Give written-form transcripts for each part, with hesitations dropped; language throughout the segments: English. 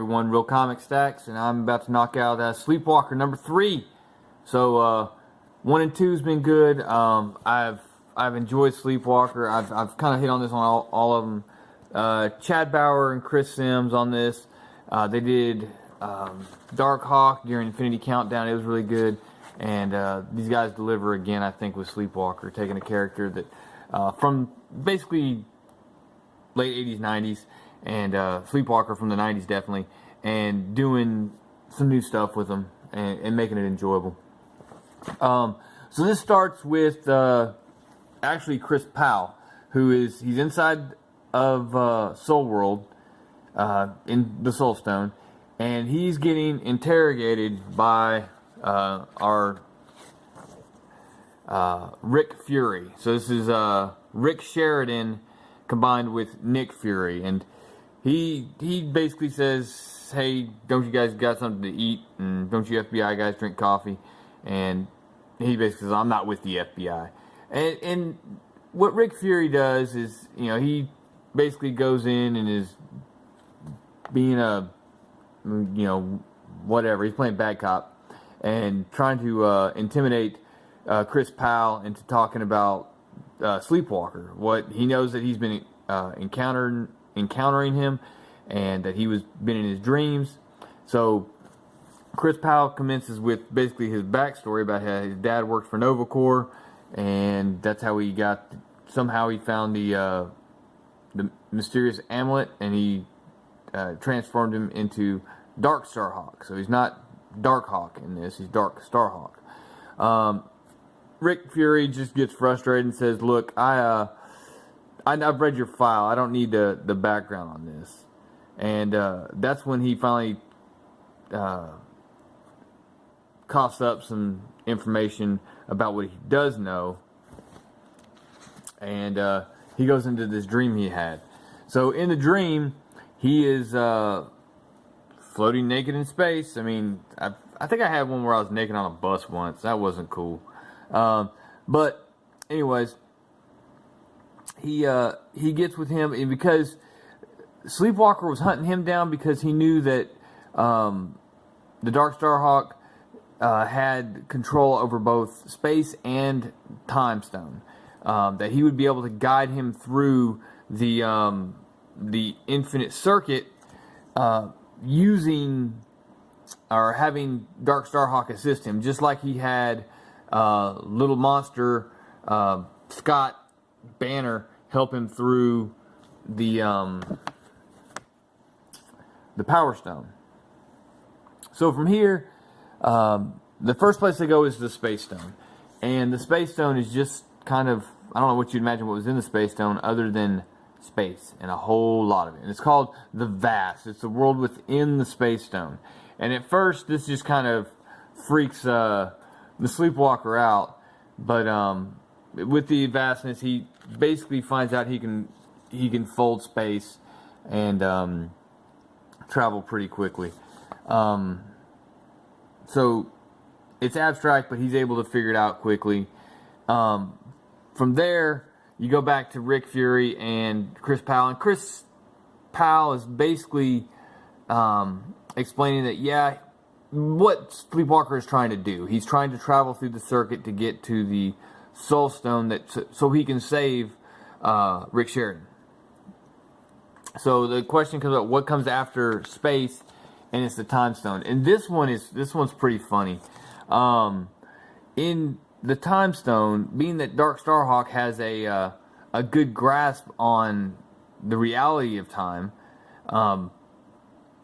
everyone, Real Comic Stacks, and I'm about to knock out Sleepwalker number 3. So 1 and 2 has been good. I've enjoyed Sleepwalker. I've kind of hit on this on all of them. Chad Bauer and Chris Sims on this. They did Dark Hawk during Infinity Countdown. It was really good, and these guys deliver again, I think, with Sleepwalker, taking a character that from basically late 80s, 90s, and Sleepwalker from the 90s definitely, and doing some new stuff with them and making it enjoyable. So this starts with actually Chris Powell, he's inside of Soul World in the Soul Stone, and he's getting interrogated by our Rick Fury. So this is Rick Sheridan combined with Nick Fury, and he basically says, hey, don't you guys got something to eat, and don't you FBI guys drink coffee? And he basically says, I'm not with the FBI. And what Rick Fury does is, he basically goes in and is being whatever, he's playing bad cop and trying to intimidate Chris Powell into talking about Sleepwalker. What he knows that he's been encountering him, and that he was been in his dreams. So Chris Powell commences with basically his backstory about how his dad worked for Nova Corps, and that's how he got. Somehow he found the mysterious amulet, and he transformed him into Dark Starhawk. So he's not Dark Hawk in this; he's Dark Starhawk. Rick Fury just gets frustrated and says, "Look, I've read your file. I don't need the background on this." And that's when he finally coughs up some information about what he does know, and he goes into this dream he had. So in the dream, he is floating naked in space. I mean, I think I had one where I was naked on a bus once. That wasn't cool. But anyways, he gets with him, and because Sleepwalker was hunting him down because he knew that the Dark Starhawk had control over both space and Time Stone, that he would be able to guide him through the infinite circuit using or having Dark Starhawk assist him, just like he had Little Monster Scott Banner help him through the Power Stone. So from here, the first place they go is the Space Stone, and the Space Stone is just kind of, I don't know what you'd imagine what was in the Space Stone other than space and a whole lot of it. And it's called the Vast. It's the world within the Space Stone. And at first, this just kind of freaks the Sleepwalker out, but with the vastness, he basically finds out he can fold space and travel pretty quickly. So it's abstract, but he's able to figure it out quickly. From there, you go back to Rick Fury and Chris Powell, and Chris Powell is basically explaining that, what Sleepwalker is trying to do. He's trying to travel through the circuit to get to the Soul Stone so he can save Rick Sheridan. So the question comes up: what comes after space? And it's the Time Stone. And this one's pretty funny. In the Time Stone, being that Dark Starhawk has a good grasp on the reality of time,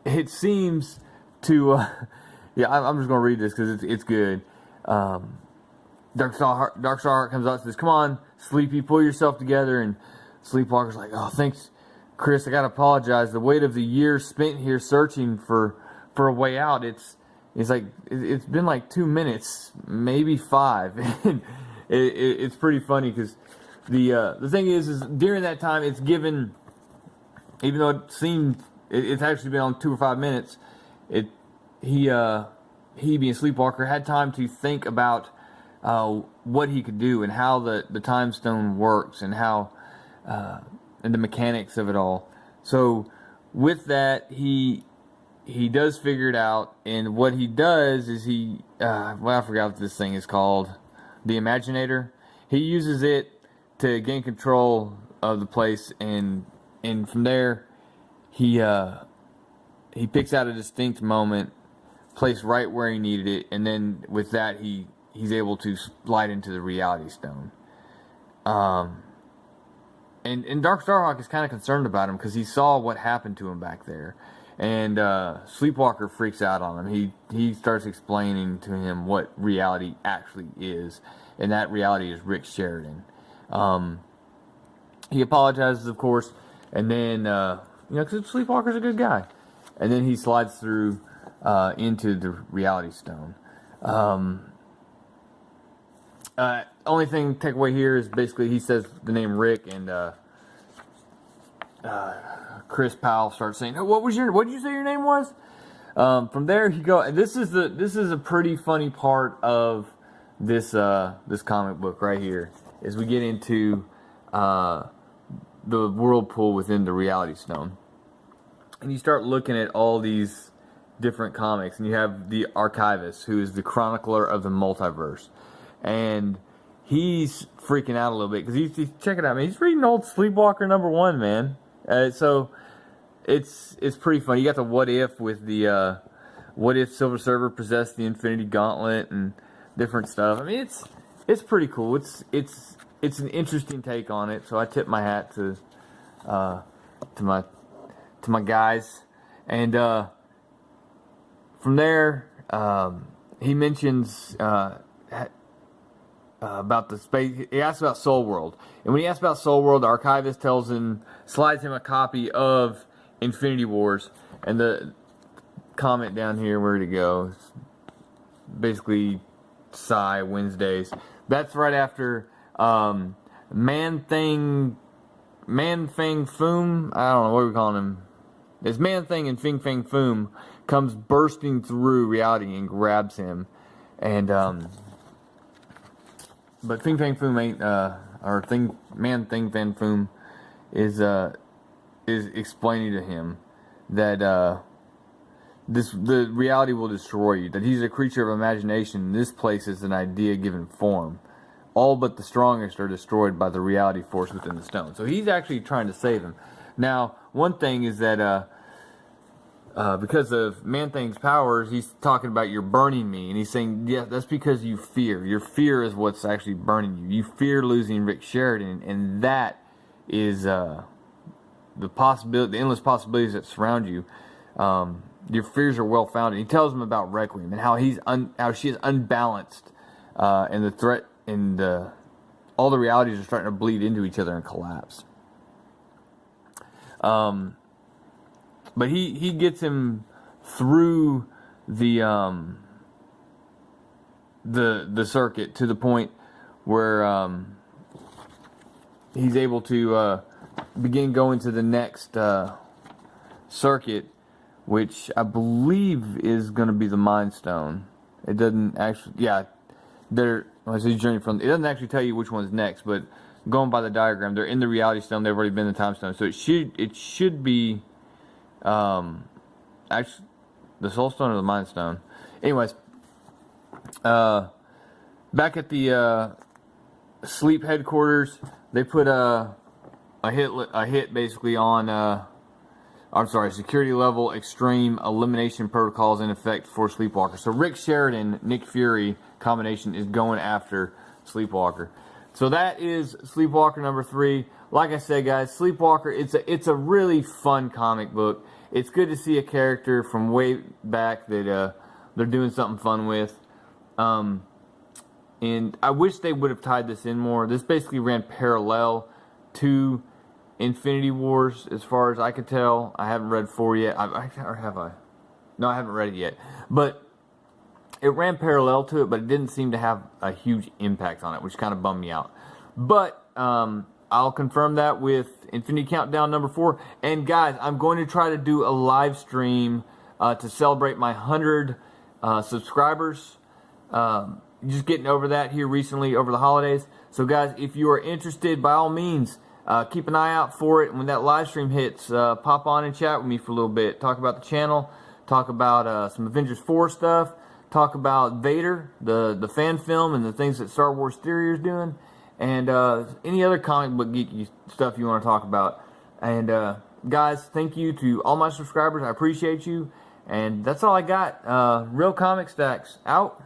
it seems to I'm just gonna read this because it's good. Dark Starhawk comes out and says, "Come on, Sleepy, pull yourself together." And Sleepwalker's like, "Oh, thanks, Chris. I gotta apologize. The weight of the years spent here searching for a way out. It's been like 2 minutes, maybe 5." And it's pretty funny because the thing is during that time, it's given, even though it seemed it's actually been on 2 or 5 minutes, he being Sleepwalker had time to think about what he could do and how the Time Stone works and how and the mechanics of it all. So with that, he he does figure it out, and what he does is well, I forgot what this thing is called, the Imaginator. He uses it to gain control of the place, and from there, he picks out a distinct moment, placed right where he needed it, and then with that, he's able to slide into the Reality Stone. And Dark Starhawk is kind of concerned about him because he saw what happened to him back there. And Sleepwalker freaks out on him. He starts explaining to him what reality actually is. And that reality is Rick Sheridan. He apologizes, of course. And then, because Sleepwalker's a good guy. And then he slides through into the Reality Stone. Only thing to take away here is basically he says the name Rick, and Chris Powell starts saying, "What did you say your name was?" From there he go. This is a pretty funny part of this comic book right here, as we get into the whirlpool within the Reality Stone, and you start looking at all these different comics, and you have the Archivist, who is the chronicler of the multiverse, and he's freaking out a little bit because he's check it out, man. He's reading old Sleepwalker #1, man. So it's pretty funny. You got the what if with the what if Silver Surfer possessed the Infinity Gauntlet and different stuff. I mean, it's pretty cool. It's an interesting take on it. So I tip my hat to my guys, and from there he mentions. About the space, he asks about Soul World, and when he asks about Soul World, the Archivist slides him a copy of Infinity Wars, and the comment down here, where'd it go? It's basically Wednesdays. That's right after Man Thing Foom. I don't know what we're calling him. It's Man Thing and Fing Fang Foom comes bursting through reality and grabs him, and but Fing Fang Foom ain't, Man Thing Fan Foom is explaining to him that the reality will destroy you. That he's a creature of imagination. This place is an idea given form. All but the strongest are destroyed by the reality force within the stone. So he's actually trying to save him. Now, one thing is that because of Man-Thing's powers, he's talking about you're burning me, and he's saying, yeah, that's because you fear. Your fear is what's actually burning you. You fear losing Rick Sheridan, and that is the endless possibilities that surround you. Your fears are well founded. He tells him about Requiem and how how she is unbalanced, and the threat and all the realities are starting to bleed into each other and collapse. But he gets him through the circuit to the point where he's able to begin going to the next circuit, which I believe is going to be the Mind Stone. It doesn't actually, yeah, it doesn't actually tell you which one's next, but going by the diagram, they're in the Reality Stone. They've already been in the Time Stone, so it should be. Actually, the Soul Stone or the Mind Stone. Anyways, back at the Sleep headquarters, they put a hit basically on. Security level extreme elimination protocols in effect for Sleepwalker. So Rick Sheridan, Nick Fury combination is going after Sleepwalker. So that is Sleepwalker #3. Like I said, guys, Sleepwalker, it's a really fun comic book. It's good to see a character from way back that they're doing something fun with. And I wish they would have tied this in more. This basically ran parallel to Infinity Wars, as far as I could tell. I haven't read 4 yet. Or have I? No, I haven't read it yet. But it ran parallel to it, but it didn't seem to have a huge impact on it, which kind of bummed me out. But I'll confirm that with Infinity Countdown #4. And guys, I'm going to try to do a live stream to celebrate my 100 subscribers. Just getting over that here recently over the holidays. So guys, if you are interested, by all means, keep an eye out for it. When that live stream hits, pop on and chat with me for a little bit. Talk about the channel, talk talk about some Avengers 4 stuff, talk about Vader, the fan film, and the things that Star Wars Theory is doing, and any other comic book geeky stuff you want to talk about. And guys, thank you to all my subscribers. I appreciate you. And that's all I got. Real Comic Stacks out.